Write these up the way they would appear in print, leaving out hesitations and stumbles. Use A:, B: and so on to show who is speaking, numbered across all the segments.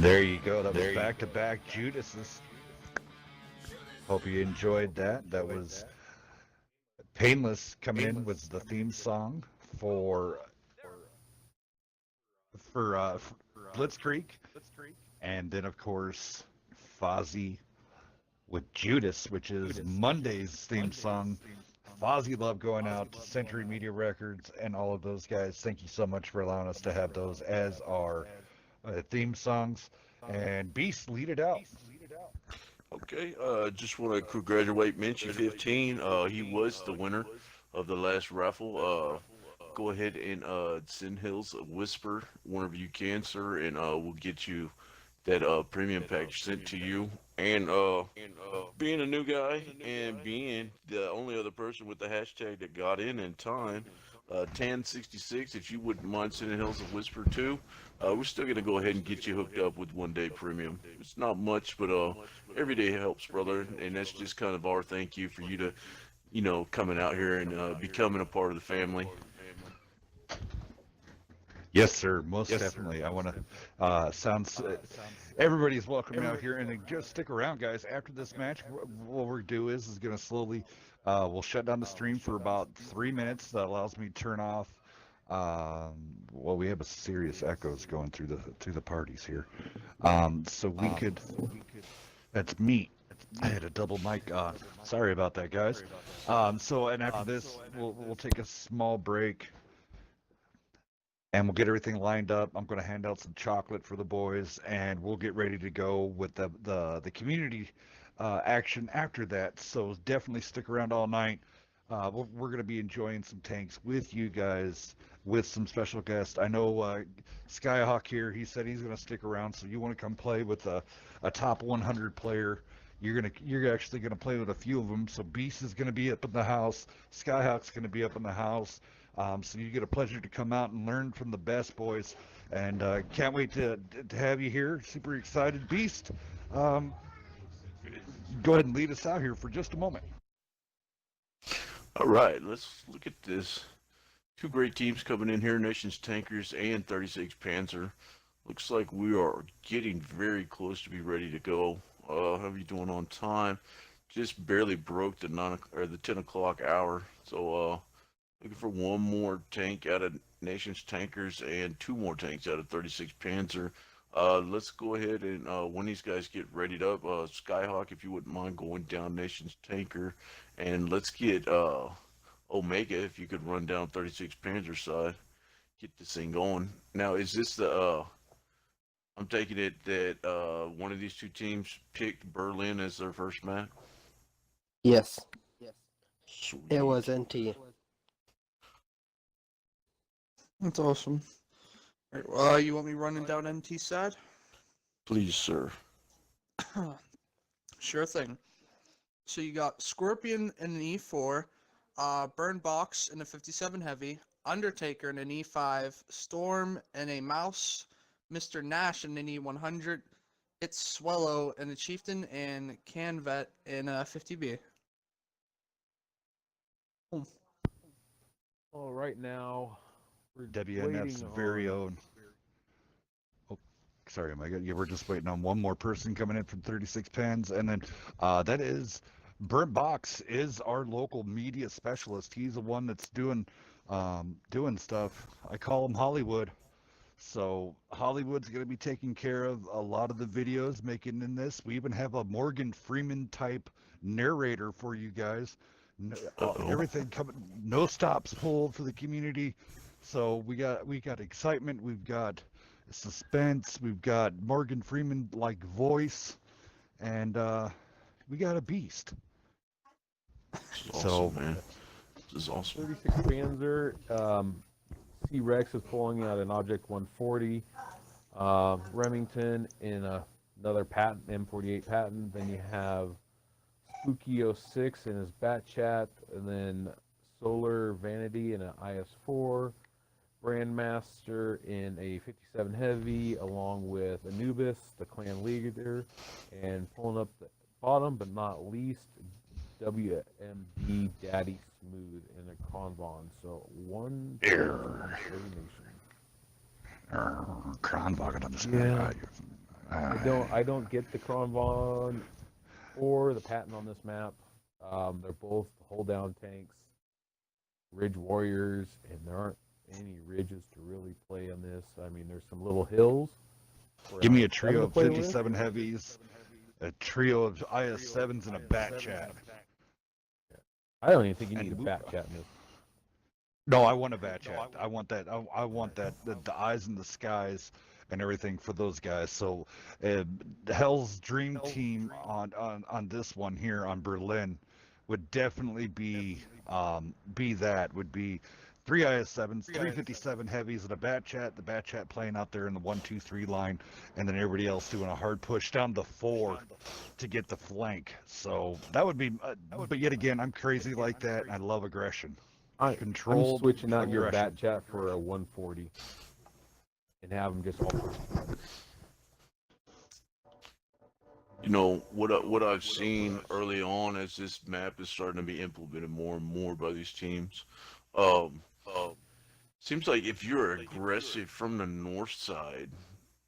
A: There you go. That was back-to-back Judas's. Hope you enjoyed that. That was Painless coming in was the theme song for for Blitzkrieg, and then of course Fozzy with Judas, which is Monday's theme song. Fozzy love going out to Century Media Records and all of those guys. Thank you so much for allowing us to have those as our theme songs. And Beast, lead it out.
B: Okay, just want to congratulate Minchie 15. He was the winner of the last raffle. Go ahead and send Hills a whisper whenever you can, sir, and we'll get you that premium package sent to you. And being a new guy and being the only other person with the hashtag that got in time, Tan66, if you wouldn't mind sending Hills a whisper too, we're still gonna go ahead and get you hooked up with 1 day premium. It's not much, but every day helps, brother, and that's just kind of our thank you for you to, coming out here and becoming a part of the family.
A: Yes, sir. Most definitely. I want to sounds. Everybody's welcome out here, and then just stick around, guys. After this match, what we're do is going to slowly. We'll shut down the stream for about 3 minutes. That allows me to turn off. Well, we have a serious echoes going through the parties here. So we could. That's me. I had a double mic on. Sorry about that, guys. So and after this, we'll take a small break and we'll get everything lined up. I'm going to hand out some chocolate for the boys, and we'll get ready to go with the community action after that. So definitely stick around all night. We're going to be enjoying some tanks with you guys, with some special guests. I know Skyhawk here. He said he's going to stick around. So you want to come play with a top 100 player. You're actually gonna play with a few of them. So Beast is gonna be up in the house. Skyhawk's gonna be up in the house. So you get a pleasure to come out and learn from the best boys. And can't wait to have you here. Super excited, Beast. Go ahead and lead us out here for just a moment.
B: All right, let's look at this. Two great teams coming in here, Nations Tankers and 36 Panzer. Looks like we are getting very close to be ready to go. How are you doing on time? Just barely broke the 10 o'clock hour. So looking for one more tank out of Nations Tankers and two more tanks out of 36 Panzer. Let's go ahead and when these guys get readied up, Skyhawk, if you wouldn't mind going down Nations Tanker, and let's get Omega, if you could run down 36 Panzer side, get this thing going. Now, is this the? I'm taking it that one of these two teams picked Berlin as their first map.
C: Yes.
B: Sweet.
C: It was NT.
D: That's awesome. Alright, you want me running down NT side?
B: Please, sir.
D: Sure thing. So you got Scorpion in an E4, Burn Box in a 57 Heavy, Undertaker in an E5, Storm in a Mouse, Mr. Nash in an E100, It's Swallow in a Chieftain, and Canvet in a 50B.
E: Well, right now, we're
A: WNF's
E: waiting
A: very
E: on...
A: own. Oh, sorry, Mike. Yeah, we're just waiting on one more person coming in from 36 Pens, and then that is Burnt Box is our local media specialist. He's the one that's doing stuff. I call him Hollywood. So Hollywood's going to be taking care of a lot of the videos making in this. We even have a Morgan Freeman type narrator for you guys. Everything coming, no stops pulled for the community. So we got excitement, we've got suspense, we've got Morgan Freeman like voice, and we got a beast.
B: This is awesome, man. This is awesome.
E: 36 Panzer, C-Rex is pulling out an Object 140, Remington in another Patton, M48 Patton, then you have Spooky 06 in his Bat Chat, and then Solar Vanity in an IS-4, Brandmaster in a 57 Heavy, along with Anubis, the clan leader, and pulling up the bottom but not least, WMD Daddy Smooth in a Convon. So one
A: Kronwagen,
E: Yeah. I don't get the Kronvon or the Patton on this map. They're both hold down tanks, ridge warriors, and there aren't any ridges to really play on this. I mean, there's some little hills. for
A: Give me a
E: IS-7
A: trio
E: to
A: of
E: play with.
A: 57 heavies, a trio of IS-7s, and a bat chat.
E: I don't even think you need a
A: And-
E: bat chat in this.
A: No, I want a bat chat. I want that. I want that. The eyes in the skies and everything for those guys. So, Hell's dream team on this one here on Berlin would definitely be that would be 3 IS-7s, 357 heavies, and a bat chat. The bat chat playing out there in the 1-2-3 line, and then everybody else doing a hard push down the 4 to get the flank. So that would be. But yet again, I'm crazy like that, and I love aggression.
E: I'm
A: Controlled
E: switching out your
A: aggression.
E: bat chat for a 140 and have them just all push.
B: You know what I've seen early on as this map is starting to be implemented more and more by these teams. Seems like if you're aggressive from the north side,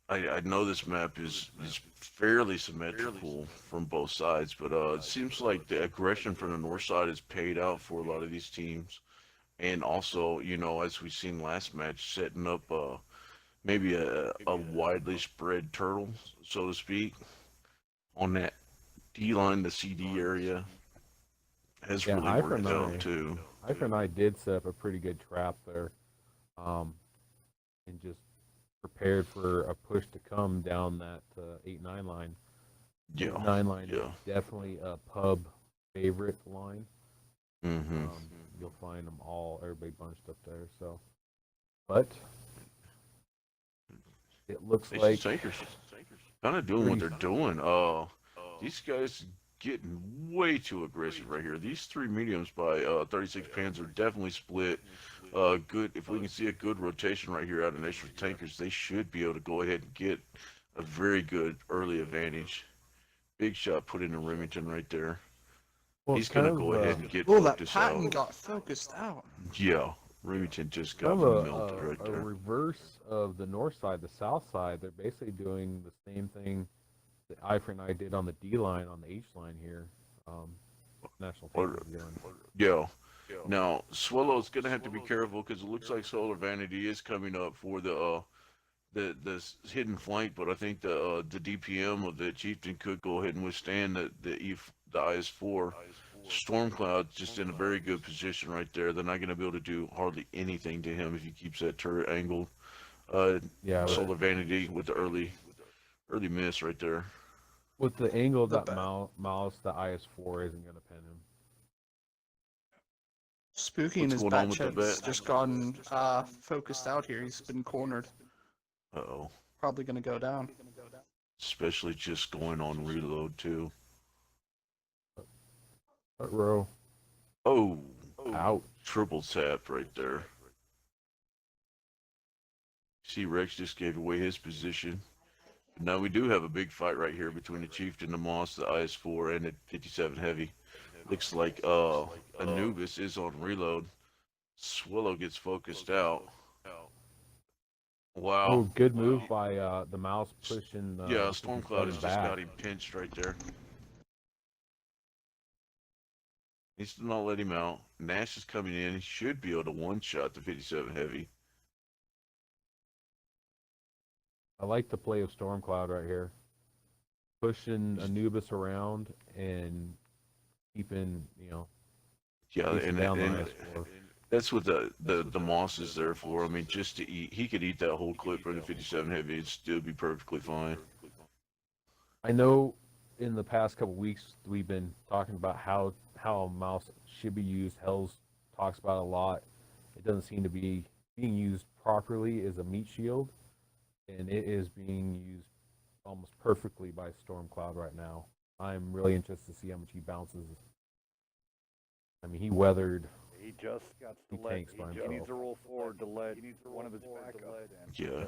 B: I know this map is fairly symmetrical from both sides, but it seems like the aggression from the north side is paid out for a lot of these teams. And also, you know, as we've seen last match, setting up maybe a widely spread turtle, so to speak, on that D line, the CD area, has
E: Yeah,
B: really worked
E: Ifernai.
B: out too.
E: Ifer and I did set up a pretty good trap there, and just prepared for a push to come down that 8-9 line.
B: Yeah.
E: 9 line
B: Yeah.
E: is definitely a pub favorite line.
B: Mm-hmm.
E: You'll find them all, everybody bunched up there. So, but it looks like
B: Takers kind of doing what they're doing. These guys getting way too aggressive right here. These three mediums by 36 Panzer definitely split. Good. If we can see a good rotation right here out of National Tankers, they should be able to go ahead and get a very good early advantage. Big shot put into Remington right there.
E: well,
B: He's
E: it's
B: gonna
E: kind
B: go
E: of,
B: ahead and get
D: Oh, that
B: focused
D: Patton
B: out.
D: got focused out.
B: Yeah, Remington just got
E: kind of
B: melted right
E: a
B: there.
E: reverse of the north side, the south side. They're basically doing the same thing that Ifer and I did on the D line, on the H line here. National Tankers doing.
B: Yeah. Now, Swallow's gonna have to be careful because it looks like Solar Vanity is coming up for the hidden flank, but I think the DPM of the Chieftain could go ahead and withstand the IS-4. Stormcloud's just in a very good position right there. They're not gonna be able to do hardly anything to him if he keeps that turret angled.
E: Yeah, but
B: Solar Vanity with the early miss right there.
E: with the angle of
D: The
E: that mouse, the IS-4 isn't going to pin him.
D: Spooky
B: What's
D: and his
B: going on
D: bat
B: with the
D: chat's
B: bat?
D: just gotten focused out here. He's been cornered.
B: Uh-oh.
D: Probably gonna go down.
B: Especially just going on reload too.
E: Front row.
B: Oh,
E: Out.
B: triple tap right there. See, Rex just gave away his position. Now we do have a big fight right here between the Chieftain, the Moss, the IS-4, and the 57 Heavy. Looks like Anubis is on reload. Swallow gets focused out.
E: Oh,
B: Wow.
E: good move by the mouse pushing.
B: Yeah, Stormcloud has just
E: back.
B: got him pinched right there. Needs to not let him out. Nash is coming in. He should be able to one-shot the 57 Heavy.
E: I like the play of Stormcloud right here, pushing Anubis around and keeping,
B: Yeah,
E: chasing
B: and,
E: down the
B: and
E: IS-4.
B: that's what the Moss is there for. I mean, just to eat. He could eat that whole clip from the 57 Heavy. It'd still be perfectly fine.
E: I know in the past couple weeks we've been talking about how a mouse should be used. Hells talks about it a lot. It doesn't seem to be being used properly as a meat shield, and it is being used almost perfectly by Stormcloud right now. I'm really interested to see how much he bounces. I mean, he weathered.
F: He just got
E: He
F: to let.
E: tanks by
F: He
E: himself.
F: needs to roll forward to let one of his backup.
B: Yeah.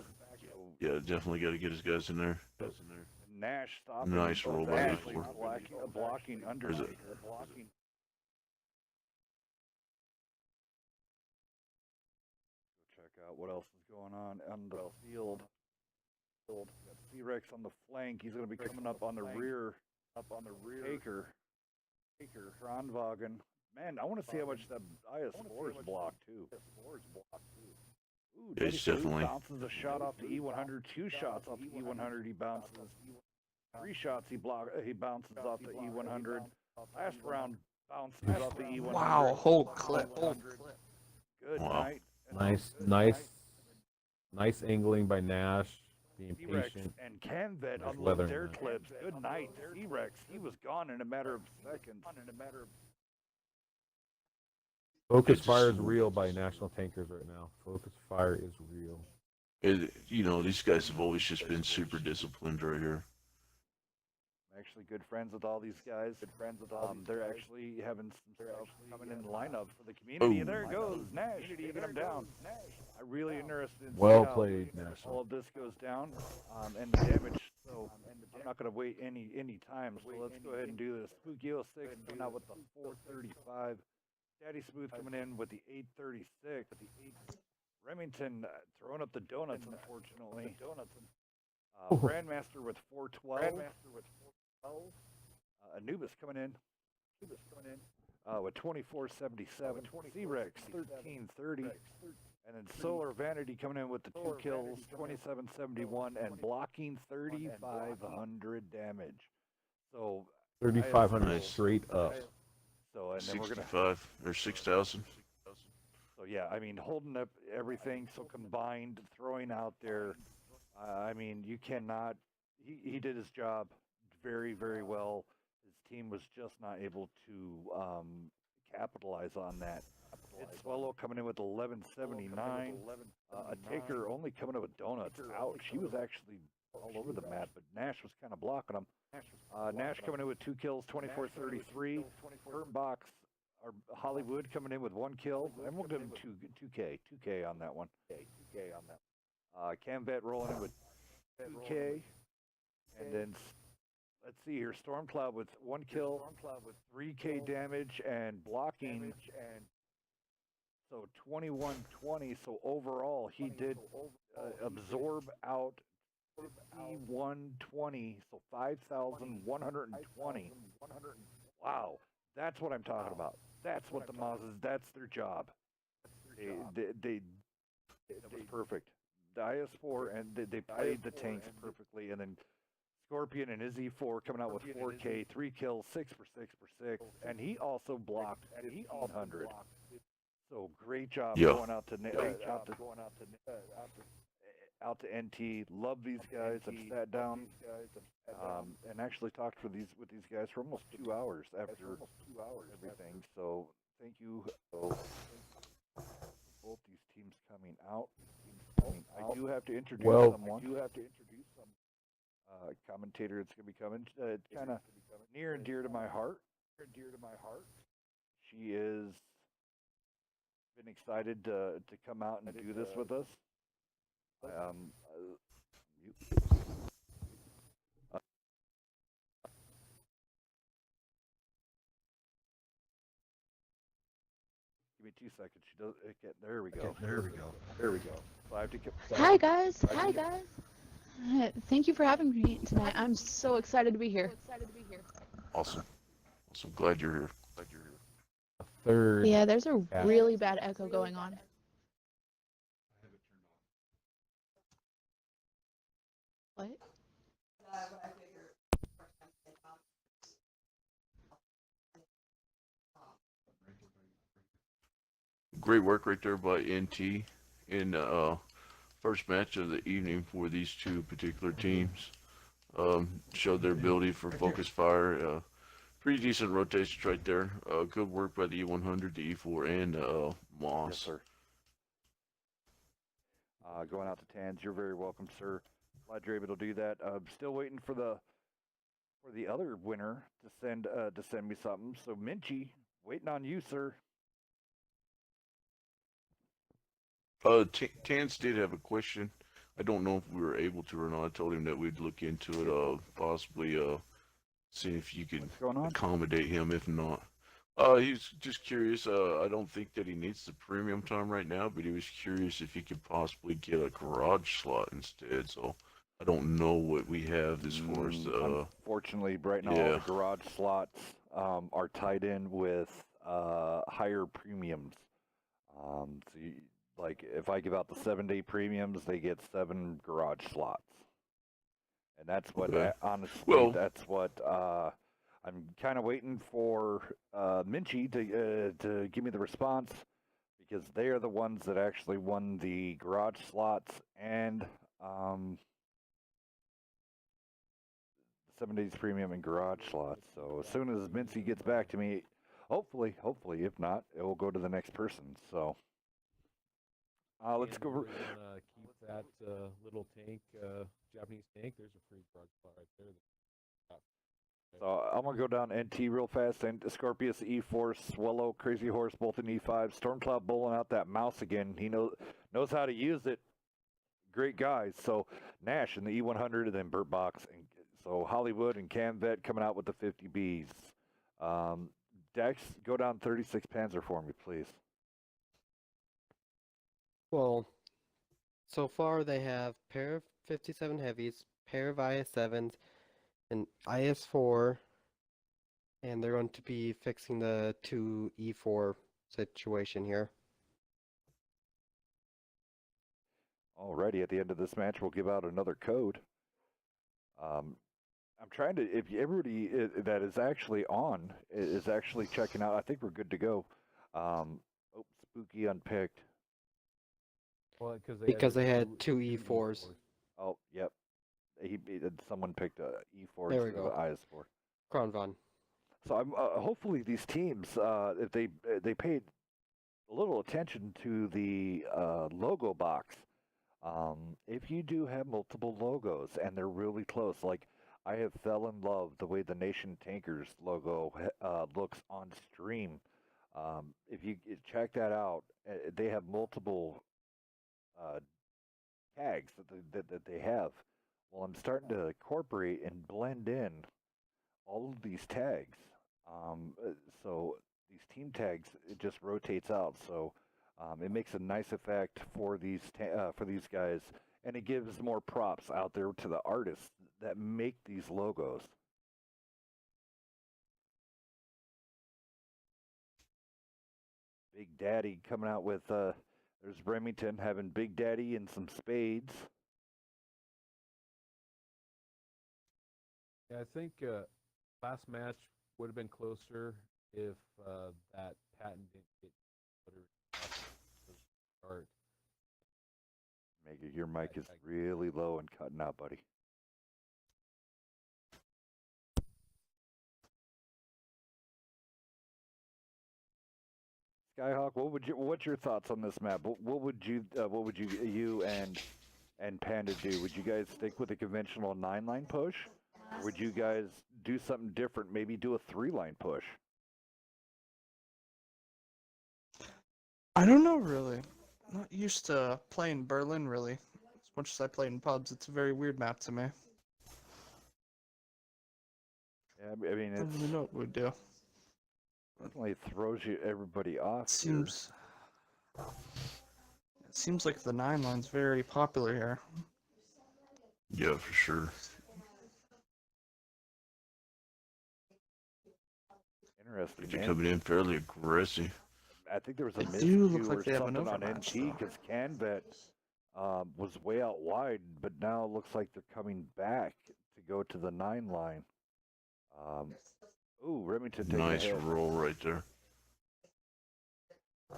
B: Yeah, definitely got to get his guys in there.
F: Nash stopping.
B: Nice
F: him,
B: roll
F: but
B: by
F: actually
B: Nash.
F: blocking under.
B: There's a-
F: Check out what else is going on the field. C-Rex on the flank. He's going to be coming up on the rear. Taker. Kronwagen. Man, I want to see how much that IS-4 is blocked, too. Ooh,
B: Yeah, it's
F: Daddy Blue
B: definitely-
F: bounces a shot off the E100. 2 shots off the E100. He bounces. 3 shots he bounces off the E100. Last round bounces off the E100.
D: Wow, whole clip.
F: Good
B: Wow.
F: night.
E: Nice angling by Nash, being
F: C-Rex
E: patient.
F: and Canvet
E: Nice
F: unload
E: weathering
F: their
E: that.
F: clips. Good night. C-Rex, he was gone in a matter of seconds.
E: Focus
B: It's
E: Fire is
B: just-
E: real by National Tankers right now. Focus Fire is real.
B: You know, these guys have always just been super disciplined right here.
F: I'm actually good friends with all these guys. They're actually having some stuff coming in the lineup for the community.
B: Oh.
F: There it goes. Nash, taking him down. I'm really interested in
E: Well
F: seeing how
E: played,
F: all
E: National.
F: of this goes down and the damage. So I'm not going to wait any time. So let's go ahead and do this. Spooky 06 coming out with the 435. Daddy Smooth coming in with the 836. Remington throwing up the donuts, unfortunately. Grandmaster with 412. Anubis coming in. With 2477. C-Rex 1330. And then Solar Vanity coming in with the 2 kills, 2771, and blocking 3500 damage. So
E: 3,500
B: Nice.
E: straight up.
F: and then we're gonna
B: 65 or 6,000.
F: So yeah, I mean, holding up everything, so combined, throwing out there, I mean, you cannot. He did his job very, very well. His team was just not able to capitalize on that. It's Swallow coming in with 1179. A Taker only coming in with donuts. Ouch, he was actually all over the map, but Nash was kind of blocking him. Nash coming in with 2 kills, 2433. Box or Hollywood coming in with 1 kill, and we'll give him 2K on that one. Camvet rolling in with 2K, and then let's see here, Stormcloud with 1 kill, 3K damage and blocking. So 2120. So overall, he did absorb out E120. So 5,120. Wow. That's what I'm talking about. That's what the Mazes, that's their job. That was perfect. The IS-4, and they played the tanks perfectly, and then Scorpion and his E4 coming out with 4K, 3 kills, 6 for 6 for 6, and he also blocked 1,500. So great job
B: Yeah.
F: going out to out to NT. Love these guys. I've sat down and actually talked with these guys for almost 2 hours after everything. So thank you. Both these teams coming out. I do have to introduce someone. Commentator that's going to be coming. It's kind of near and dear to my heart. She is been excited to come out and do this with us. Give me 2 seconds. She does. Okay, there we go.
A: There we go.
F: So I have to.
G: Hi guys. Thank you for having me tonight. I'm so excited to be here.
B: Awesome. Glad you're here.
E: A third.
G: Yeah, there's a
E: Yeah.
G: really bad echo going on. What?
B: Great work right there by NT in first match of the evening for these two particular teams. Showed their ability for focus fire. Pretty decent rotations right there. Good work by the E100, the E4, and Moss.
F: Yes, sir. Going out to Tans, you're very welcome, sir. Glad you're able to do that. Still waiting for the other winner to send me something. So Minchie, waiting on you, sir.
B: Tans did have a question. I don't know if we were able to or not. I told him that we'd look into it, possibly see if you could
F: What's going on?
B: accommodate him. If not, he's just curious. I don't think that he needs the premium time right now, but he was curious if he could possibly get a garage slot instead. So I don't know what we have as far as
F: Unfortunately, right now all
B: yeah.
F: the garage slots are tied in with higher premiums. So like if I give out the 7-day premiums, they get 7 garage slots, and that's what
B: Okay.
F: honestly
B: Well-
F: that's what I'm kind of waiting for Minchie to give me the response, because they are the ones that actually won the garage slots and 7 days premium and garage slots. So as soon as Mincy gets back to me, hopefully, if not, it will go to the next person. So let's
E: And
F: go.
E: if you really want to keep that little tank, Japanese tank, there's a free garage slot right there.
F: So I'm gonna go down NT real fast. And Scorpius, E4, Swallow, Crazy Horse, both in E5. Stormcloud bowling out that mouse again. He knows how to use it. Great guys. So Nash in the E100, and then Burt Box, and so Hollywood and Camvet coming out with the 50Bs. Dex, go down 36 Panzer for me, please.
C: Well, so far they have pair of 57 heavies, pair of IS-7s, an IS-4, and they're going to be fixing the 2 E4 situation here.
F: Alrighty, at the end of this match, we'll give out another code. I'm trying to, if everybody that is actually on is actually checking out, I think we're good to go. Spooky unpicked.
E: Well,
C: Because they had two E4s.
F: Oh, yep. Someone picked a E4
C: There we
F: instead of
C: go.
F: an IS4.
C: Kronvan.
F: So I'm hopefully these teams, if they paid a little attention to the logo box. If you do have multiple logos and they're really close, like I have fell in love the way the Nation Tankers logo looks on stream. If you check that out, they have multiple tags that they have. Well, I'm starting to incorporate and blend in all of these tags. So these team tags, it just rotates out. So it makes a nice effect for these guys, and it gives more props out there to the artists that make these logos. Big Daddy coming out with there's Remington having Big Daddy and some spades.
E: Yeah, I think last match would have been closer if that patent didn't get start.
F: Mega, your mic is really low and cutting out, buddy. Skyhawk, what's your thoughts on this map? What would you and Panda do? Would you guys stick with a conventional 9-line push? Or would you guys do something different, maybe do a 3-line push?
D: I don't know, really. I'm not used to playing Berlin, really. As much as I play in pubs, it's a very weird map to me.
F: Yeah, I mean,
D: I don't really know what we'd do.
F: definitely throws everybody off.
D: It seems like the 9-line's very popular here.
B: Yeah, for sure.
F: Interesting.
B: They're coming in fairly aggressive.
F: I think there was a
D: They do look
F: miscue
D: like
F: or
D: they have an
F: something on
D: overmatch,
F: NT
D: though.
F: because Canvet was way out wide, but now it looks like they're coming back to go to the 9-line. Ooh, Remington taking
B: Nice
F: a hit.
B: roll right there.
F: I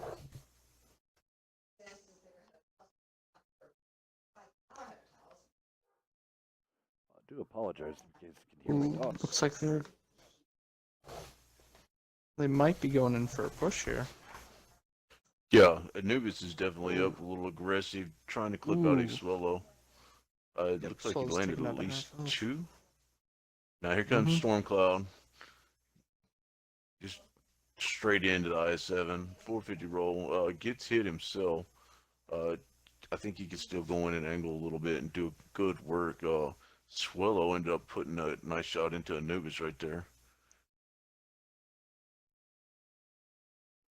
F: do apologize if you guys can hear
D: Ooh,
F: my dogs.
D: looks like they might be going in for a push here.
B: Yeah, Anubis is definitely up, a little aggressive, trying to clip out
D: Ooh.
B: a Swallow. It
D: Yep,
B: looks like he
D: Swallow's
B: landed
D: taking
B: at
D: out a
B: least
D: half.
B: 2. Now here comes Stormcloud. Just straight into the IS-7, 450 roll. Gets hit himself. I think he could still go in and angle a little bit and do good work. Swallow ended up putting a nice shot into Anubis right there.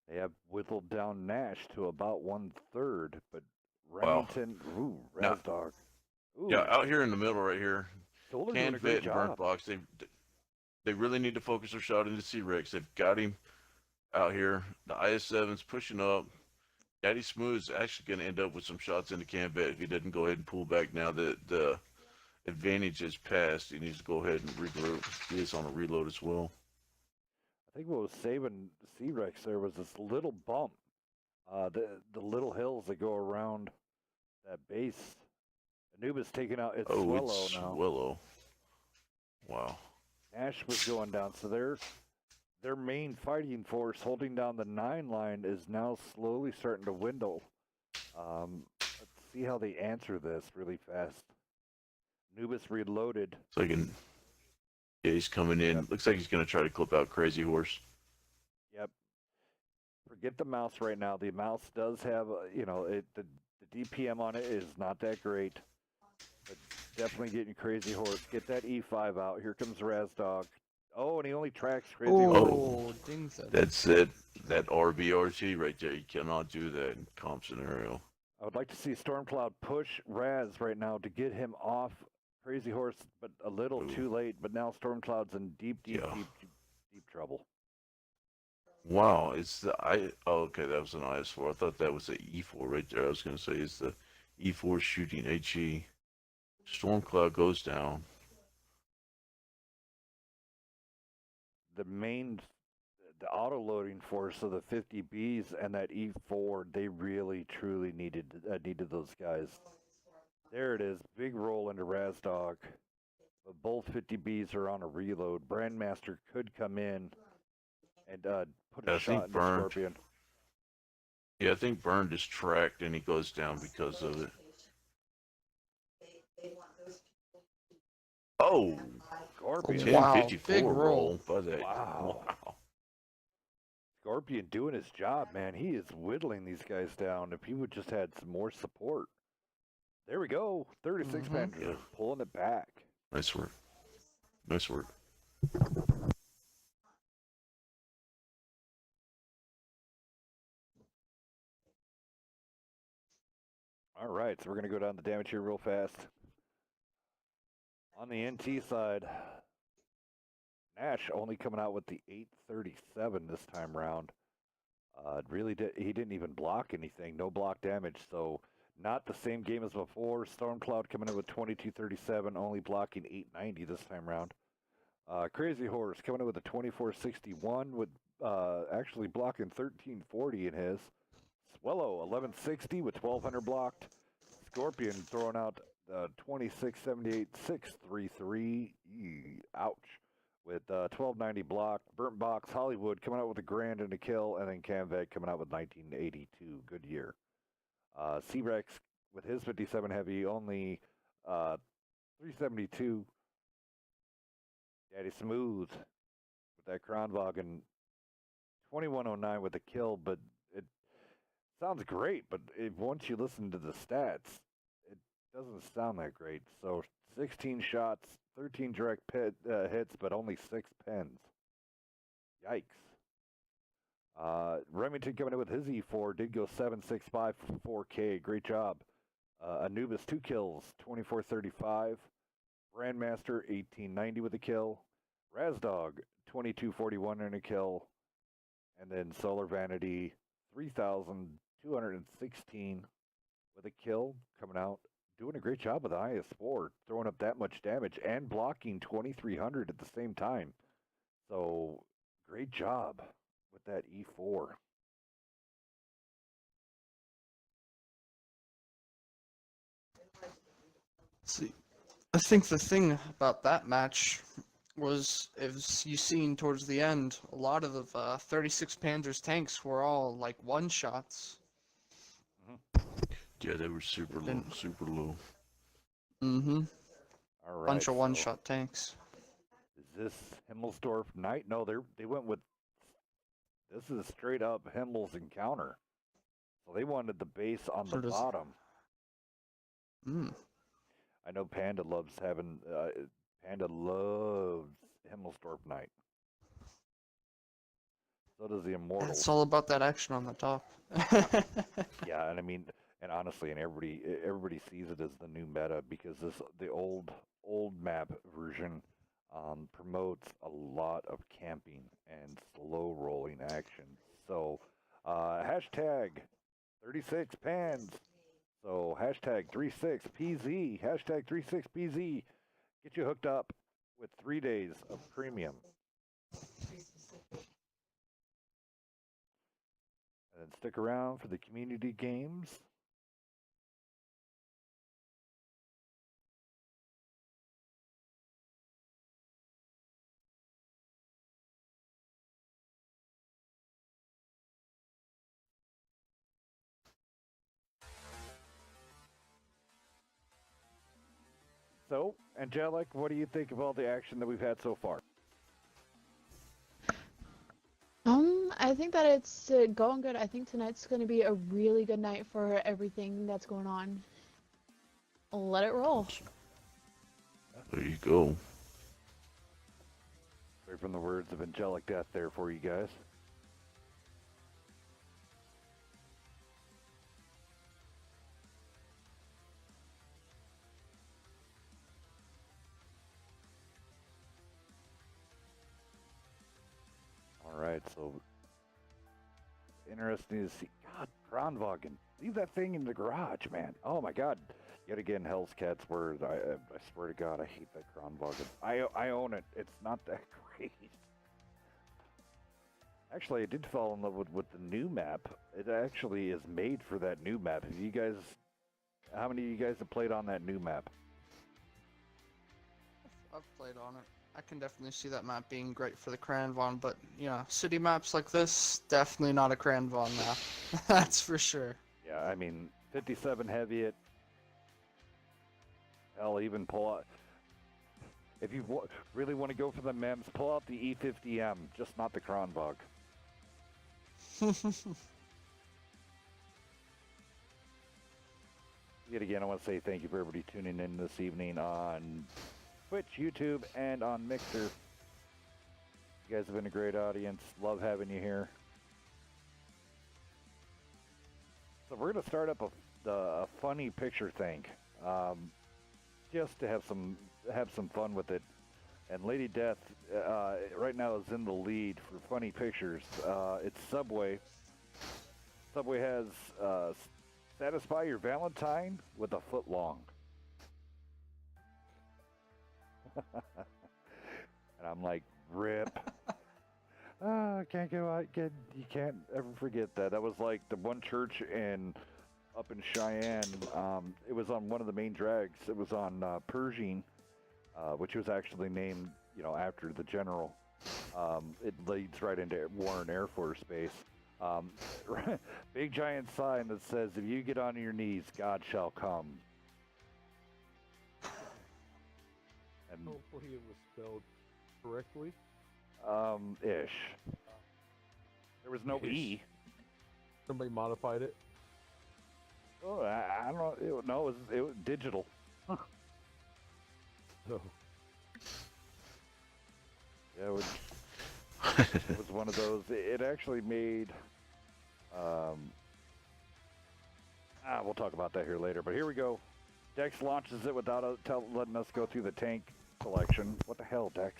F: They have whittled down Nash to about 1/3, but Remington, ooh,
B: Now-
F: Razdog.
B: Yeah, out here in the middle right here,
F: Solar doing
B: Can
F: a great
B: Vet and Burnt
F: job.
B: Box, they really need to focus their shot into C-Rex. They've got him out here. The IS-7's pushing up. Daddy Smooth's actually going to end up with some shots into Can Vet if he doesn't go ahead and pull back now that the advantage is passed. He needs to go ahead and regroup. He is on a reload as well.
F: I think what was saving C-Rex there was this little bump. The little hills that go around that base. Anubis taking out its
B: Oh,
F: Swallow
B: it's
F: now.
B: Willow. Wow.
F: Nash was going down, so their main fighting force holding down the 9 line is now slowly starting to dwindle. Let's see how they answer this really fast. Anubis reloaded.
B: So yeah, he's coming in.
F: Yep.
B: Looks like he's going to try to clip out Crazy Horse.
F: Yep. Forget the mouse right now. The mouse does have, the DPM on it is not that great. But definitely getting Crazy Horse. Get that E5 out. Here comes Razdog. Oh, and he only tracks Crazy Horse.
D: Oh, dings it.
B: That's it. That RBRT right there. You cannot do that in comp scenario.
F: I would like to see Stormcloud push Raz right now to get him off Crazy Horse, but a little
B: Ooh.
F: too late. But now Stormcloud's in deep trouble.
B: Wow, it's the Oh, okay, that was an IS-4. I thought that was the E4 right there. I was going to say it's the E4 shooting HE. Stormcloud goes down.
F: The auto-loading force of the 50Bs and that E4, they really, truly needed those guys. There it is. Big roll into Razdog. But both 50Bs are on a reload. Brandmaster could come in and put a
B: I
F: shot
B: think
F: in the
B: Burned.
F: Scorpion.
B: Yeah, I think Burned is tracked and he goes down because of it. Oh,
F: Scorpion.
D: Wow,
B: 1054
D: big
B: roll
D: roll.
B: by that.
F: Wow.
B: Wow.
F: Scorpion doing his job, man. He is whittling these guys down. If he would just had some more support. There we go. 36
D: Mhm.
F: Panthers
B: Yeah.
F: pulling it back.
B: Nice work. Nice work.
F: All right, so we're going to go down the damage here real fast. On the NT side, Nash only coming out with the 837 this time round. He didn't even block anything, no block damage, so not the same game as before. Stormcloud coming in with 2237, only blocking 890 this time round. Crazy Horse coming in with a 2461 with actually blocking 1340 in his. Swallow 1160 with 1200 blocked. Scorpion throwing out 2678 633. Ouch. With 1290 blocked. Burnt Box Hollywood coming out with a grand and a kill, and then Camvet coming out with 1982. Good year. C-Rex with his 57 heavy only 372. Daddy Smooth with that Kronwagen 2109 with a kill, but it sounds great, but once you listen to the stats, it doesn't sound that great. So 16 shots, 13 direct hits, but only 6 pens. Yikes. Remington coming in with his E4 did go 765 for 4K. Great job. Anubis 2 kills, 2435. Brandmaster 1890 with a kill. Razdog 2241 and a kill. And then Solar Vanity 3216 with a kill coming out. Doing a great job with the IS-4, throwing up that much damage and blocking 2300 at the same time. So great job with that E4.
D: See, I think the thing about that match was, as you seen towards the end, a lot of the 36 Panzer's tanks were all like one-shots.
B: Yeah, they were super low.
D: Then-
B: Super low.
D: Mm-hmm.
F: All right.
D: Bunch of
F: so
D: one-shot tanks.
F: Is this Himmelsdorf Knight? No, they went with. This is straight up Himmel's encounter. So they wanted the base on
D: So
F: the
D: does-
F: bottom.
D: Mm.
F: I know Panda loves having. Panda loves Himmelsdorf Knight. So does the Immortal.
D: It's all about that action on the top.
F: Yeah, and I mean, and honestly, and everybody sees it as the new meta because the old map version promotes a lot of camping and slow rolling action. So hashtag 36 pans. So hashtag 36PZ, hashtag 36PZ, get you hooked up with 3 days of premium. And then stick around for the community games. So, Angelic, what do you think of all the action that we've had so far?
G: I think that it's going good. I think tonight's going to be a really good night for everything that's going on. Let it roll.
B: There you go.
F: Sorry from the words of angelic death there for you guys. All right, so interesting to see. God, Kronwagen, leave that thing in the garage, man. Oh my God. Yet again, Hell's Cat's word. I swear to God, I hate that Kronwagen. I own it. It's not that great. Actually, I did fall in love with the new map. It actually is made for that new map. Have you guys? How many of you guys have played on that new map?
D: I've played on it. I can definitely see that map being great for the Cranvon, but city maps like this, definitely not a Cranvon map. That's for sure.
F: Yeah, I mean, 57 heavy it. Hell, even pull out. If you really want to go for the mems, pull out the E50M, just not the Kronvog. Yet again, I want to say thank you for everybody tuning in this evening on Twitch, YouTube, and on Mixer. You guys have been a great audience. Love having you here. So we're going to start up a funny picture thing, just to have some fun with it. And Lady Death right now is in the lead for funny pictures. It's Subway. Subway has Satisfy Your Valentine with a foot long. And I'm like, rip. I can't go out. You can't ever forget that. That was like the one church up in Cheyenne. It was on one of the main drags. It was on Pershing, which was actually named, after the general. It leads right into Warren Air Force Base. Big giant sign that says, "If you get on your knees, God shall come." And
E: Hopefully it was spelled correctly.
F: Ish. There was no E.
E: Somebody modified it.
F: Oh, I don't know. No, it was digital.
E: So
F: Yeah, it was one of those. It actually made. We'll talk about that here later. But here we go. Dex launches it without letting us go through the tank selection. What the hell, Dex?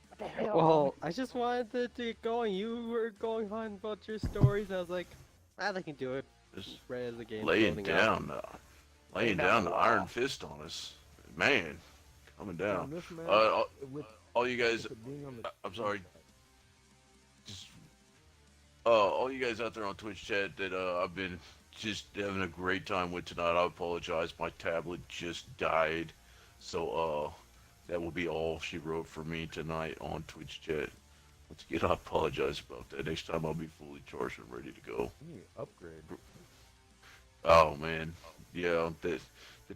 F: What the hell?
C: Well, I just wanted to get going. You were going on about your stories. I was like, they can do it.
B: Just
C: Right as the game
B: laying
C: loading up.
B: down, laying down the iron fist on us, man, coming down.
E: this match, with
B: All you guys,
E: it being on the
B: I'm sorry. Just all you guys out there on Twitch chat that I've been just having a great time with tonight. I apologize, my tablet just died, so that will be all she wrote for me tonight on Twitch chat. Once again, I apologize about that. Next time I'll be fully charged and ready to go.
E: you need to upgrade.
B: Oh man, yeah, the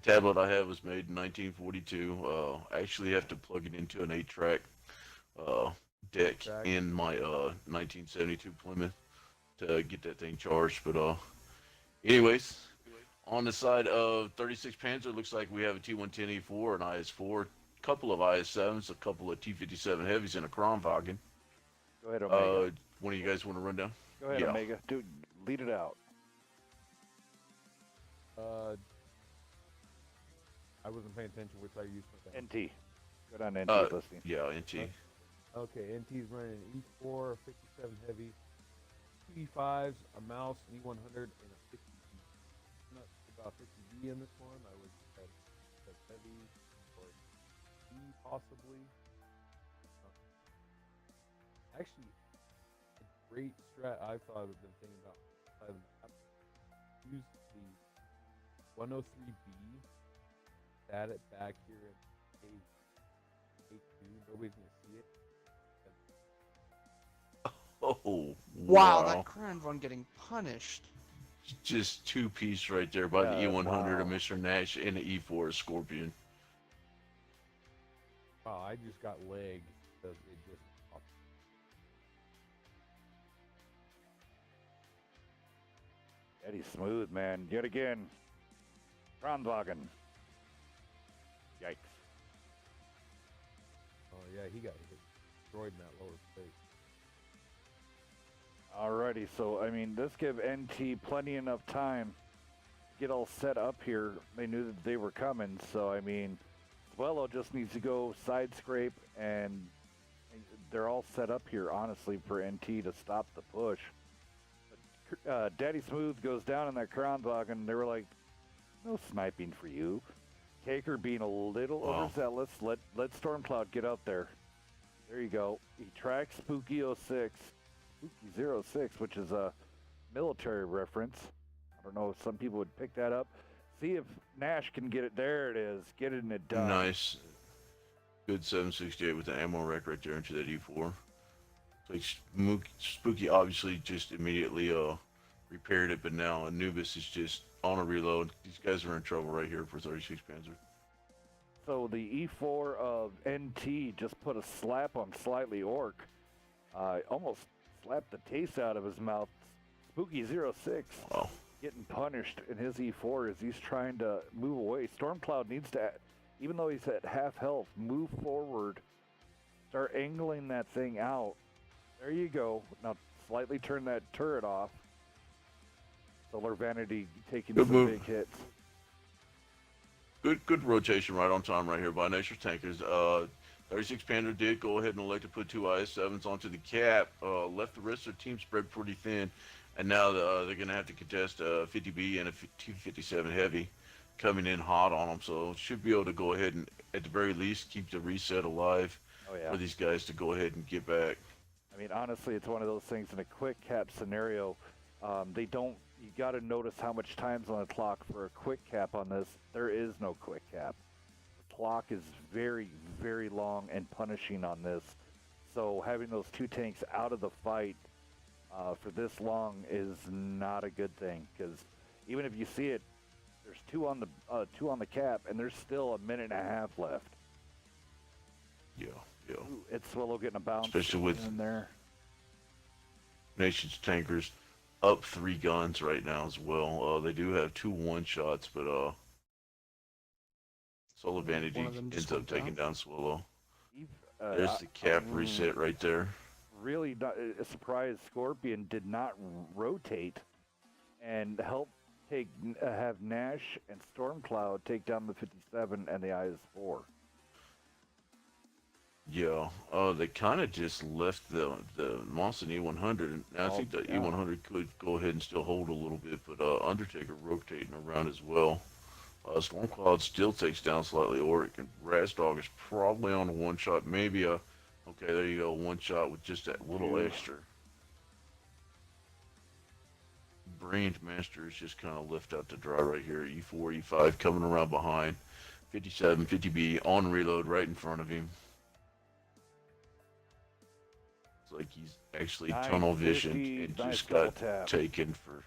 B: tablet I have was made in 1942. I actually have to plug it into an 8-track deck
E: Jack.
B: in my 1972 Plymouth to get that thing charged. But anyways, on the side of 36 Panzer, looks like we have a T110E4, an IS4, a couple of IS7s, a couple of T57 heavies, and a Kronwagen.
F: Go ahead, Omega.
B: One of you guys want to run down?
F: Go ahead,
B: yeah.
F: Omega. Dude, lead it out.
E: I wasn't paying attention which side you used for that.
F: NT. Good on NT listening.
B: Yeah, NT.
E: Okay, NT's running an E4, 57 heavy, 2 E5s, a mouse, an E100, and a 50B. Not about 50B in this one. I would have said heavy or E possibly. Actually, a great strat I thought I've been thinking about outside of the map. Use the 103B, stat it back here in A2. Nobody's gonna see it.
B: Oh,
D: Wow, that Crown one getting punished.
B: Just two-piece right there by the
F: Yeah,
B: E100 of
F: wow.
B: Mr. Nash and the E4 Scorpion.
E: Wow, I just got leg because it just popped.
F: Eddie Smooth, man. Yet again. Kronwagen. Yikes.
E: Oh yeah, he got hit, destroyed in that lower space.
F: Alrighty, so I mean, this give NT plenty enough time to get all set up here. They knew that they were coming, so I mean, Swello just needs to go side scrape, and they're all set up here, honestly, for NT to stop the push. But, Daddy Smooth goes down in that Kronwagen. They were like, "No sniping for you." Kaker being a little
B: Wow.
F: overzealous. Let Stormcloud get out there. There you go. He tracks Spooky 06. Spooky 06, which is a military reference. I don't know if some people would pick that up. See if Nash can get it. There it is. Get it and it done.
B: Nice. Good 768 with the ammo rack right there into that E4. Like Spooky obviously just immediately repaired it, but now Anubis is just on a reload. These guys are in trouble right here for 36 Panzer.
F: So the E4 of NT just put a slap on Slightly Orc. Almost slapped the taste out of his mouth. Spooky 06
B: Wow.
F: getting punished in his E4 as he's trying to move away. Stormcloud needs to, even though he's at half health, move forward. Start angling that thing out. There you go. Now slightly turn that turret off. Solar Vanity taking
B: Good
F: some
B: move.
F: big hits.
B: Good rotation right on time right here by Nature's Tankers. 36 Panther did go ahead and elect to put two IS-7s onto the cap. Left the rest of their team spread pretty thin. And now they're going to have to contest a 50B and a 257 Heavy coming in hot on them. So should be able to go ahead and, at the very least, keep the reset alive
F: Oh yeah.
B: for these guys to go ahead and get back.
F: I mean, honestly, it's one of those things in a quick cap scenario. They don't. You got to notice how much time's on the clock for a quick cap on this. There is no quick cap. The clock is very, very long and punishing on this. So having those two tanks out of the fight for this long is not a good thing. Because even if you see it, there's two on the cap, and there's still a minute and a half left.
B: Yeah.
F: Ooh, it's Swallow getting a bounce
B: Especially with
F: in there.
B: Nation's Tankers up 3 guns right now as well. They do have 2 one-shots, but Solar Vanity
D: One of them just
B: ends up
D: went
B: taking down Swallow.
F: Uh,
B: There's the cap reset right there.
F: Really surprised Scorpion did not rotate and help have Nash and Stormcloud take down the 57 and the IS-4.
B: Yeah, they kind of just left the Monson E100. And I think the
F: yeah.
B: E100 could go ahead and still hold a little bit, but Undertaker rotating around as well. Stormcloud still takes down Slightly Orc, and Razdog is probably on a one-shot, maybe a, okay, there you go, one-shot with just that little extra. Brand Master is just kind of left out to dry right here. E4, E5 coming around behind. 57, 50B on reload right in front of him. It's like he's actually tunnel visioned
F: 950,
B: and
F: nice
B: just
F: double
B: got
F: tap.
B: taken for,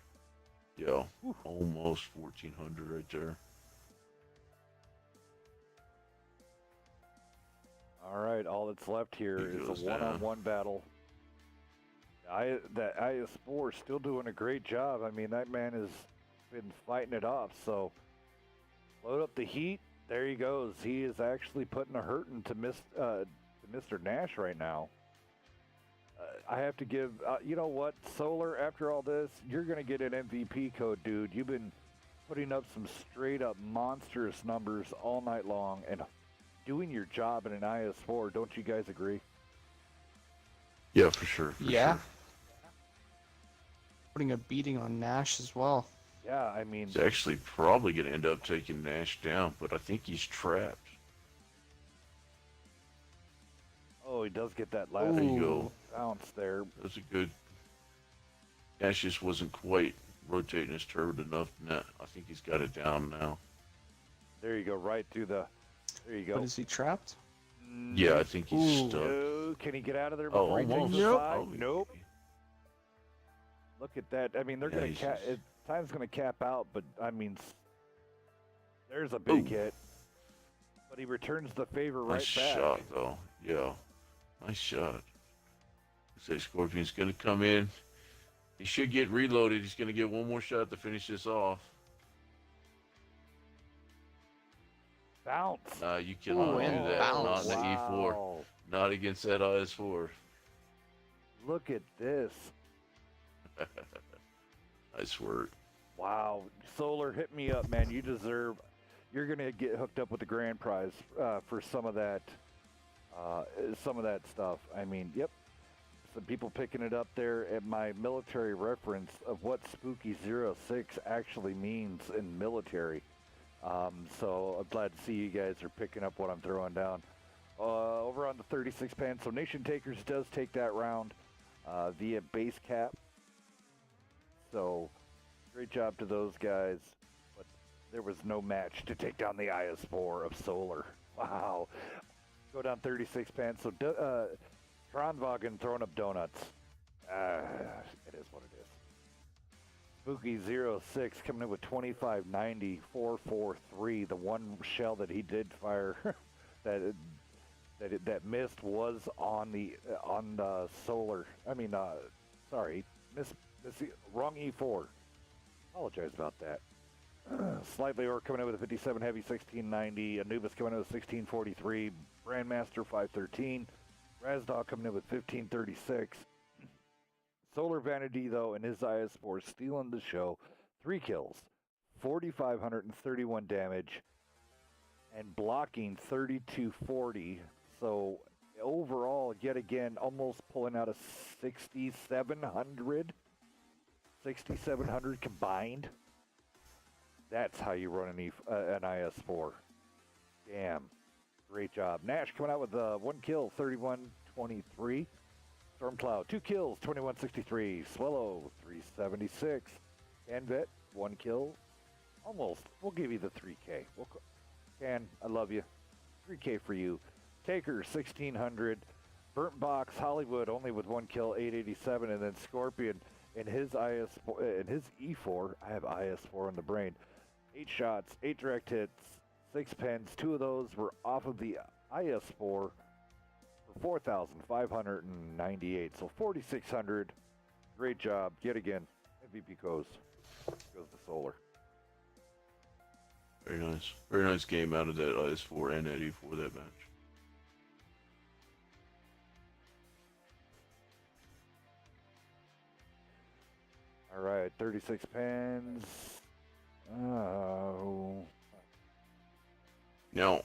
B: almost 1400 right there.
F: All right, all that's left here
B: He
F: is
B: goes
F: a one-on-one battle. That IS-4 is still doing a great job. I mean, that man has been fighting it off. So load up the heat. There he goes. He is actually putting a hurting to Mr. Nash right now. I have to give, you know what, Solar, after all this, you're going to get an MVP code, dude. You've been putting up some straight up monstrous numbers all night long and doing your job in an IS4. Don't you guys agree?
B: Yeah, for sure. For
D: Yeah.
B: Sure.
D: Putting a beating on Nash as well.
F: Yeah, I mean,
B: He's actually probably going to end up taking Nash down, but I think he's trapped.
F: oh, he does get that last
B: There you go.
F: bounce there.
B: That's a good. Nash just wasn't quite rotating his turret enough. Nah, I think he's got it down now.
F: There you go, right to the. There you go.
D: But is he trapped?
B: Yeah, I think he's
D: Ooh.
B: stuck.
F: No, can he get out of there
B: Oh,
F: before he takes
B: almost.
F: the
D: Nope.
F: side?
B: Oh,
F: Nope. Look at that. I mean, they're
B: Yeah,
F: going
B: he's
F: to cap.
B: just-
F: Time's going to cap out, but I mean, there's a big
B: Ooh.
F: hit. But he returns the favor right
B: Nice
F: back.
B: shot, though. Yeah, nice shot. Say Scorpion's going to come in. He should get reloaded. He's going to get one more shot to finish this off.
F: Bounce.
B: You cannot
D: Ooh,
B: do
D: and
B: that. Not
D: bounce.
B: in the E4.
F: Wow.
B: Not against that IS4.
F: Look at this.
B: Nice work.
F: Wow. Solar, hit me up, man. You deserve. You're gonna get hooked up with the grand prize for some of that stuff. I mean, yep. Some people picking it up there at my military reference of what Spooky 06 actually means in military. So I'm glad to see you guys are picking up what I'm throwing down. Over on the 36 pan, so Nation Takers does take that round via base cap. So great job to those guys, but there was no match to take down the IS-4 of Solar. Wow. Go down 36 pan, so Tronvagen throwing up donuts. It is what it is. Spooky 06 coming in with 2590, 443. The one shell that he did fire that missed was on the Solar. I mean, sorry, wrong E4. Apologize about that. Slightly Orc coming in with a 57 heavy, 1690. Anubis coming in with 1643. Brandmaster 513. Razdog coming in with 1536. Solar Vanity, though, and his IS-4 stealing the show. 3 kills, 4,531 damage, and blocking 3,240. So overall, yet again, almost pulling out a 6,700. 6,700 combined. That's how you run an IS-4. Damn. Great job. Nash coming out with 1 kill, 3123. Stormcloud, 2 kills, 2163. Swallow, 376. Canvet, 1 kill. Almost. We'll give you the 3K. Can, I love you. 3K for you. Taker, 1600. Burnt Box, Hollywood, only with 1 kill, 887. And then Scorpion in his IS4, in his E4, I have IS4 in the brain. 8 shots, 8 direct hits, 6 pens. 2 of those were off of the IS4 for 4,598. So 4,600. Great job. Yet again, MVP goes to Solar.
B: Very nice. Very nice game out of that IS4 and that E4 that match.
F: All right, 36 pens. Oh.
B: Now,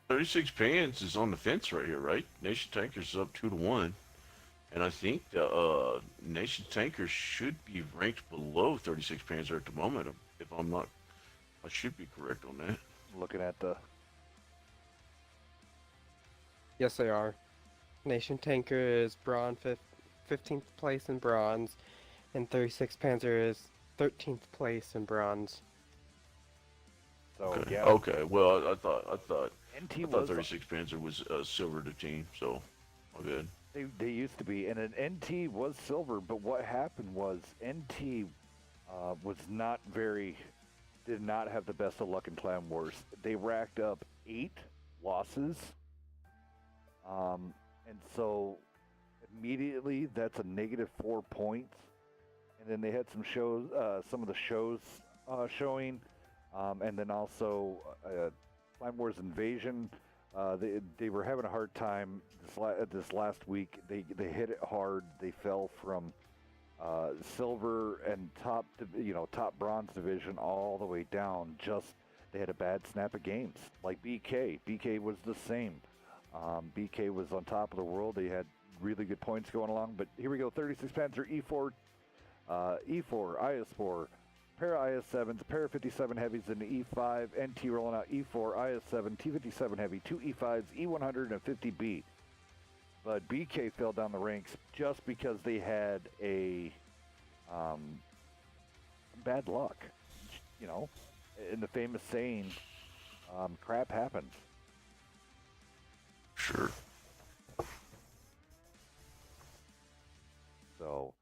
B: 36 Pans is on the fence right here, right? Nation Tankers is up 2-1. And I think the Nation Tankers should be ranked below 36 Panzer at the moment. If I'm not, I should be correct on that.
F: Looking at the.
C: Yes, they are. Nation Tanker is bronze, 15th place in bronze, and 36 Panzer is 13th place in bronze.
F: So
B: Okay.
F: yeah.
B: Okay. Well, I thought
F: NT was
B: 36 Panzer was silver to team. So, my bad.
F: they used to be, and an NT was silver. But what happened was NT was not very, did not have the best of luck in Clan Wars. They racked up 8 losses, and so immediately that's a -4 points. And then they had some shows, some of the shows showing, and then also Clan Wars Invasion. They were having a hard time this last week. They hit it hard. They fell from silver and top bronze division all the way down. Just they had a bad snap of games. Like BK. BK was the same. BK was on top of the world. They had really good points going along. But here we go, 36 Panzer E4, E4, IS4, pair of IS7s, pair of 57 heavies in the E5, NT rolling out E4, IS7, T57 heavy, 2 E5s, E100 and 50B. But BK fell down the ranks just because they had a bad luck. You know, in the famous saying, crap happens.
B: Sure.
F: So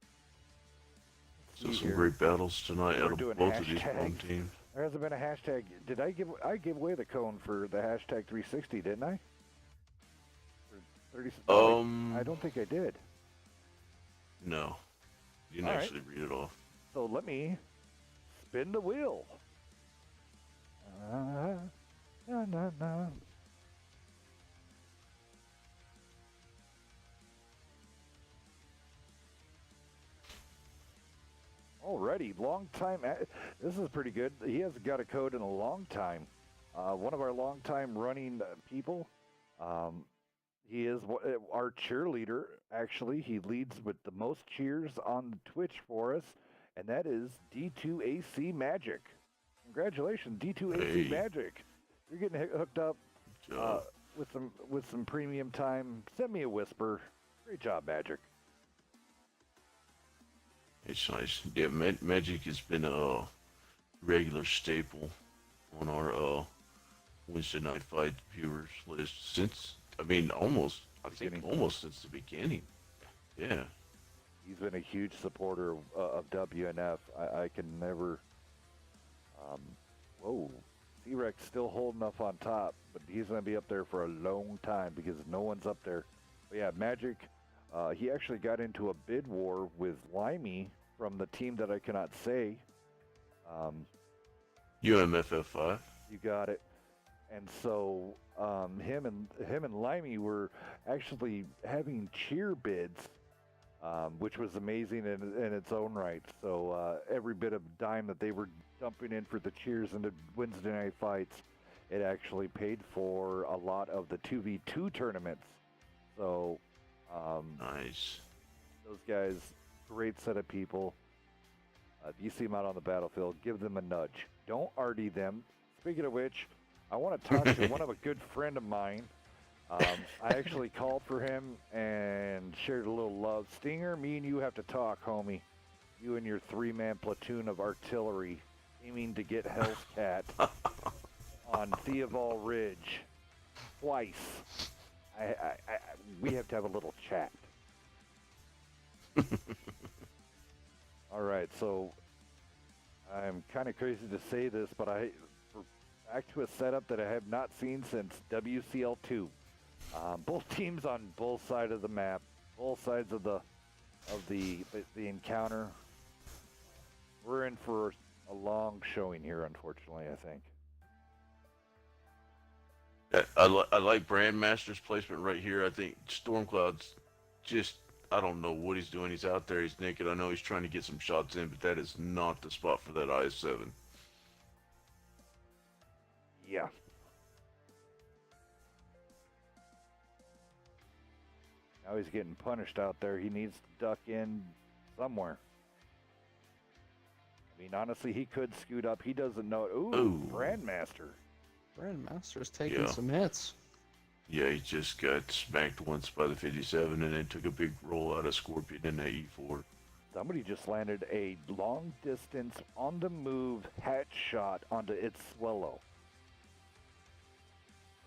B: So
F: see
B: some
F: here.
B: great battles tonight
F: We're
B: out of
F: doing
B: both of these home
F: hashtags.
B: teams.
F: There hasn't been a hashtag. Did I gave away the cone for the hashtag 360, didn't I? For 30, I don't think I did.
B: No. You didn't
F: All right.
B: actually read it off.
F: So let me spin the wheel. Na, na, na. Alrighty, long time. This is pretty good. He hasn't got a code in a long time. One of our long time running people. He is our cheerleader. Actually, he leads with the most cheers on Twitch for us, and that is D2AC Magic. Congratulations, D2AC
B: Hey.
F: Magic. You're getting hooked up
B: Good job.
F: with some premium time. Send me a whisper. Great job, Magic.
B: It's nice. Yeah, Magic has been a regular staple on our Wednesday night fight viewers list since, I think
F: Beginning.
B: almost since the beginning. Yeah.
F: He's been a huge supporter of WNF. I can never. Whoa, C-Rex still holding up on top, but he's going to be up there for a long time because no one's up there. But yeah, Magic. He actually got into a bid war with Limey from the team that I cannot say.
B: UMFF5.
F: You got it. And so him and Limey were actually having cheer bids, which was amazing in its own right. So every bit of dime that they were dumping in for the cheers and the Wednesday night fights, it actually paid for a lot of the 2v2 tournaments. So
B: Nice.
F: those guys, great set of people. If you see them out on the battlefield, give them a nudge. Don't arty them. Speaking of which, I want to talk to one of a good friend of mine. I actually called for him and shared a little love. Stinger, me and you have to talk, homie. You and your three-man platoon of artillery aiming to get Hell's Cat on Theobald Ridge twice. We have to have a little chat. All right, so I'm kind of crazy to say this, but we're back to a setup that I have not seen since WCL2. Both teams on both sides of the map, both sides of the encounter. We're in for a long showing here, unfortunately, I think.
B: I like Brandmaster's placement right here. I think Stormcloud's just, I don't know what he's doing. He's out there, he's naked. I know he's trying to get some shots in, but that is not the spot for that IS-7.
F: Yeah. Now he's getting punished out there. He needs to duck in somewhere. I mean, honestly, he could scoot up. He doesn't know. Ooh, Brandmaster.
D: Grandmaster's taking
B: Yeah.
D: some hits.
B: Yeah, he just got smacked once by the 57 and then took a big roll out of Scorpion in that E4.
F: Somebody just landed a long distance on the move hatch shot onto its swallow.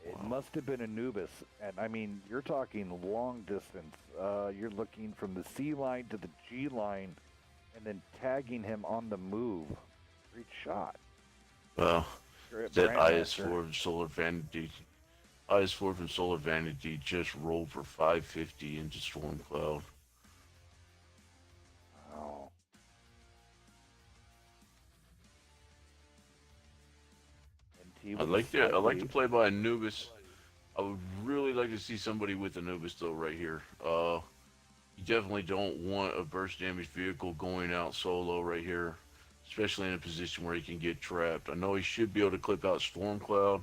F: It
B: Wow.
F: must have been Anubis. And I mean, you're talking long distance. You're looking from the C line to the G line and then tagging him on the move. Great shot.
B: Well,
F: Great
B: that
F: Brandmaster.
B: IS-4 from Solar Vanity. IS-4 from Solar Vanity just rolled for 550 into Stormcloud.
F: Oh. NT
B: I
F: with
B: like
F: a
B: the
F: slight lead.
B: play by Anubis. I would really like to see somebody with Anubis though right here. You definitely don't want a burst damage vehicle going out solo right here, especially in a position where he can get trapped. I know he should be able to clip out Stormcloud,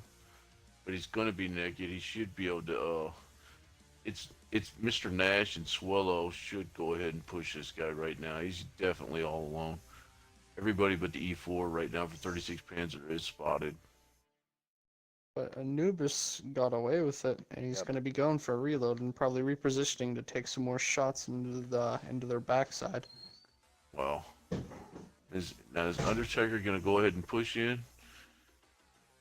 B: but he's going to be naked. He should be able to. It's Mr. Nash and Swallow should go ahead and push this guy right now. He's definitely all alone. Everybody but the E4 right now for 36 Panzer is spotted.
D: But Anubis got away with it, and he's
F: Yep.
D: going to be going for a reload and probably repositioning to take some more shots into their backside.
B: Wow. Is Undertaker going to go ahead and push in?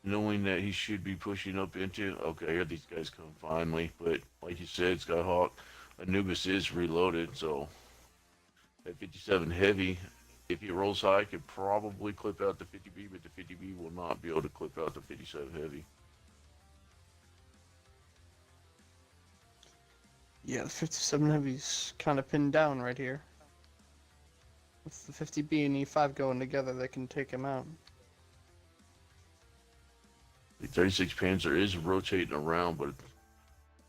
B: Knowing that he should be pushing up into. Okay, here these guys come finally. But like you said, Skyhawk, Anubis is reloaded, so that 57 heavy, if he rolls high, could probably clip out the 50B, but the 50B will not be able to clip out the 57 heavy.
D: Yeah, the 57 Heavy's kind of pinned down right here. With the 50B and E5 going together, they can take him out.
B: The 36 Panzer is rotating around, but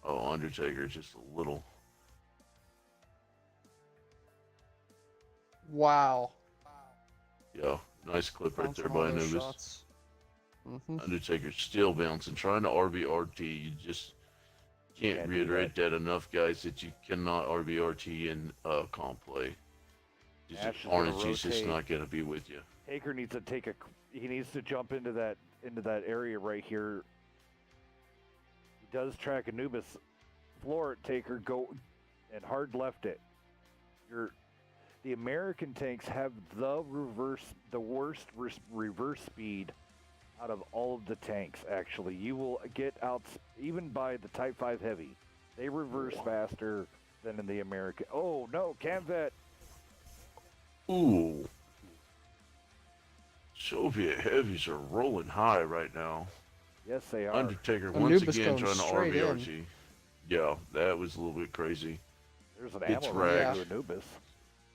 B: Undertaker just a little.
D: Wow.
B: Yeah, nice clip right
D: Bouncing
B: there
D: all
B: by
D: those
B: Anubis.
D: shots. Mhm.
B: Undertaker still bouncing, trying to RBRT. You just can't
F: Can't do
B: reiterate that enough, guys, that you cannot RBRT in comp play. Just
F: Nash is gonna
B: RNG's just
F: rotate.
B: not going to be with you.
F: Taker needs to he needs to jump into that area right here. He does track Anubis. Floor it, Taker, go and hard left it. The American tanks have the worst reverse speed out of all of the tanks, actually. You will get out even by the Type 5 Heavy. They reverse faster than in the American. Oh no, Camvet.
B: Ooh. Soviet heavies are rolling high right now.
F: Yes, they are.
B: Undertaker once
D: Anubis
B: again
D: going
B: trying to
D: straight in.
B: RBRT. Yeah, that was a little bit crazy.
F: There's an
B: It's
F: ammo right
B: ragged.
F: to Anubis.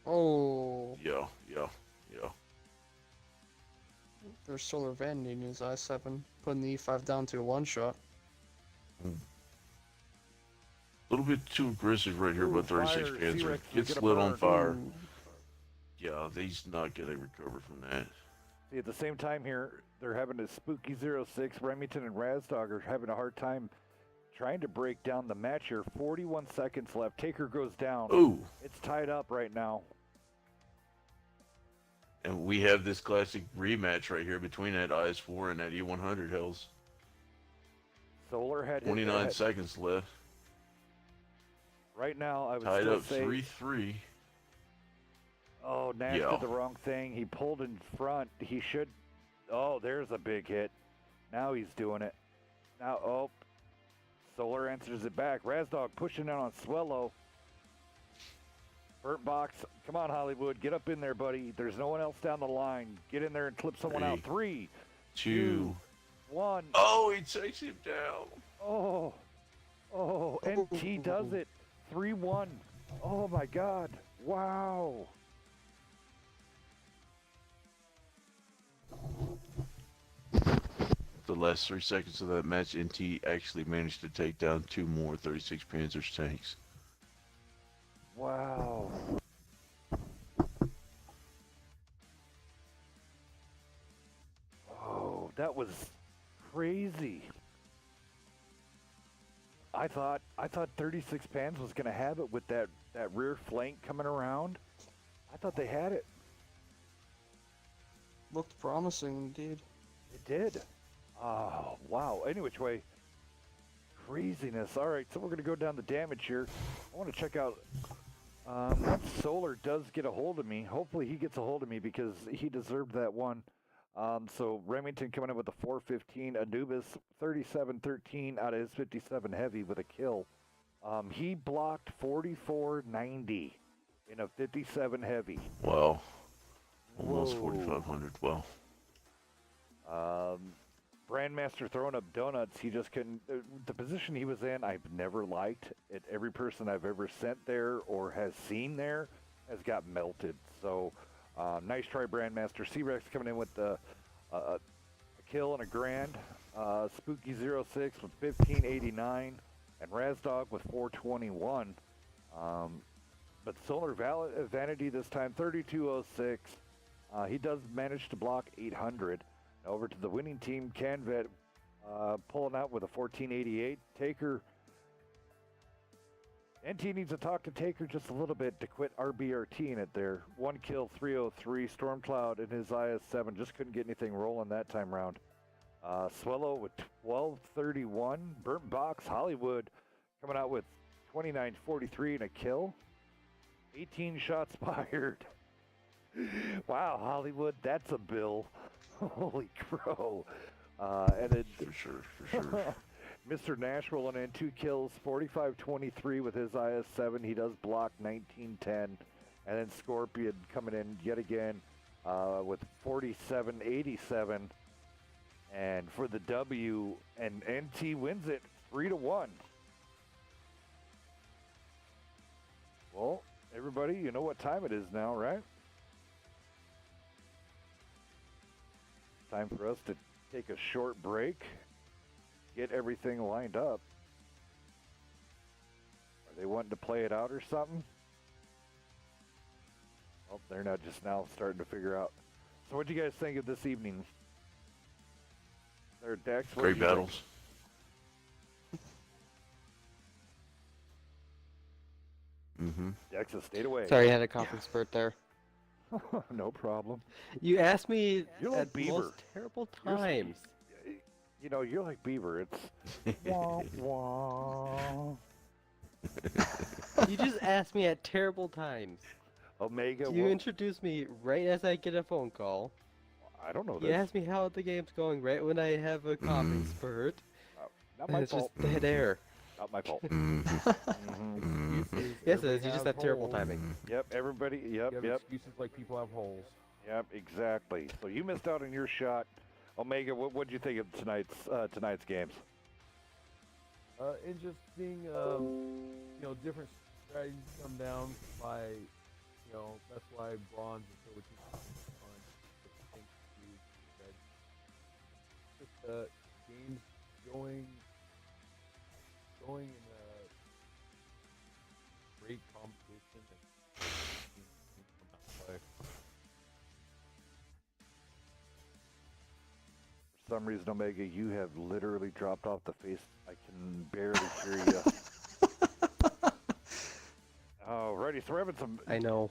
D: Oh,
B: Yeah.
D: there's Solar Vanity in his I7, putting the E5 down to a one-shot.
B: A little bit too aggressive right here
F: Ooh,
B: by 36
F: fire.
B: Panzer.
F: T-Rex is
B: Gets
F: gonna
B: lit on
F: burn.
B: fire.
D: Ooh.
B: Yeah, he's not going to recover from that.
F: See, at the same time here, they're having a Spooky 06. Remington and Razdog are having a hard time trying to break down the match here. 41 seconds left. Taker goes down.
B: Ooh,
F: It's tied up right now.
B: and we have this classic rematch right here between that IS-4 and that E100 Hells.
F: Solar had
B: 29 seconds left.
F: Right now, I would
B: Tied
F: still
B: up
F: say,
B: 3-3.
F: oh, Nash
B: Yeah.
F: did the wrong thing. He pulled in front. He should. Oh, there's a big hit. Now he's doing it. Now, oh, Solar answers it back. Razdog pushing in on Swello. Burnt Box, come on, Hollywood. Get up in there, buddy. There's no one else down the line. Get in there and clip someone out. 3,
B: 2.
F: 1.
B: Oh, he takes him down.
F: Oh, NT does it. 3-1. Oh, my God. Wow.
B: The last 3 seconds of that match, NT actually managed to take down 2 more 36 Panzer's tanks.
F: Wow. Oh, that was crazy. I thought 36 Pans was going to have it with that rear flank coming around. I thought they had it.
D: Looked promising indeed.
F: It did. Oh, wow. Any which way. Craziness. All right, so we're going to go down the damage here. I want to check out once Solar does get a hold of me. Hopefully he gets a hold of me because he deserved that one. So Remington coming in with a 415. Anubis 37-13 out of his 57 heavy with a kill. He blocked 4490 in a 57 heavy.
B: Wow. Almost
F: Whoa.
B: 4,500. Wow.
F: Brandmaster throwing up donuts. He just couldn't. The position he was in, I've never liked it. Every person I've ever sent there or has seen there has got melted. So, nice try, Brandmaster. C-Rex coming in with a kill and a grand. Spooky 06 with 1589, and Razdog with 421. But Vanity this time, 3206. He does manage to block 800. Over to the winning team, Canvet pulling out with a 1488. Taker. NT needs to talk to Taker just a little bit to quit RBRT in it there. 1 kill, 303. Stormcloud in his IS-7 just couldn't get anything rolling that time round. Swellow with 1231. Burnt Box, Hollywood coming out with 2943 and a kill. 18 shots fired. Wow, Hollywood, that's a bill. Holy crow. And then
B: For sure.
F: Mr. Nash rolling in 2 kills, 45-23 with his IS-7. He does block 19-10. And then Scorpion coming in yet again with 47-87. And for the W, and NT wins it 3-1. Well, everybody, you know what time it is now, right? Time for us to take a short break. Get everything lined up. Are they wanting to play it out or something? Oh, they're not just now starting to figure out. So what do you guys think of this evening? Their decks. What
B: Great
F: do you think?
B: battles. Mm-hmm.
F: Dexa stayed away.
C: Sorry, I had a coughing spurt there.
F: No problem.
C: You asked me
F: You're like
C: at the
F: Beaver.
C: most terrible
F: You're s-
C: times.
F: You know, you're like Beaver. It's wah, wah.
C: You just asked me at terrible times.
F: Omega.
C: You
F: well,
C: introduced me right as I get a phone call.
F: I don't know
C: You
F: this.
C: asked me how the game's going right when I have a coughing spurt.
F: Not
C: And
F: my
C: it's
F: fault.
C: just dead air.
F: Not my fault.
B: Mm-hmm.
F: Mhm.
E: Excuses,
C: Yes, it
E: everybody
C: is. You just
E: has
C: have terrible
E: holes.
C: timing.
F: Yep. Everybody. Yep.
E: You have
F: Yep.
E: excuses like people have holes.
F: Yep. Exactly. So you missed out on your shot. Omega, what'd you think of tonight's games?
E: Interesting, different strategies come down by, that's why bronze is so interesting on different things to do. Just games going in a great competition and teams come out and play.
F: For some reason, Omega, you have literally dropped off the face. I can barely hear you. Alrighty, so we're having some
C: I know.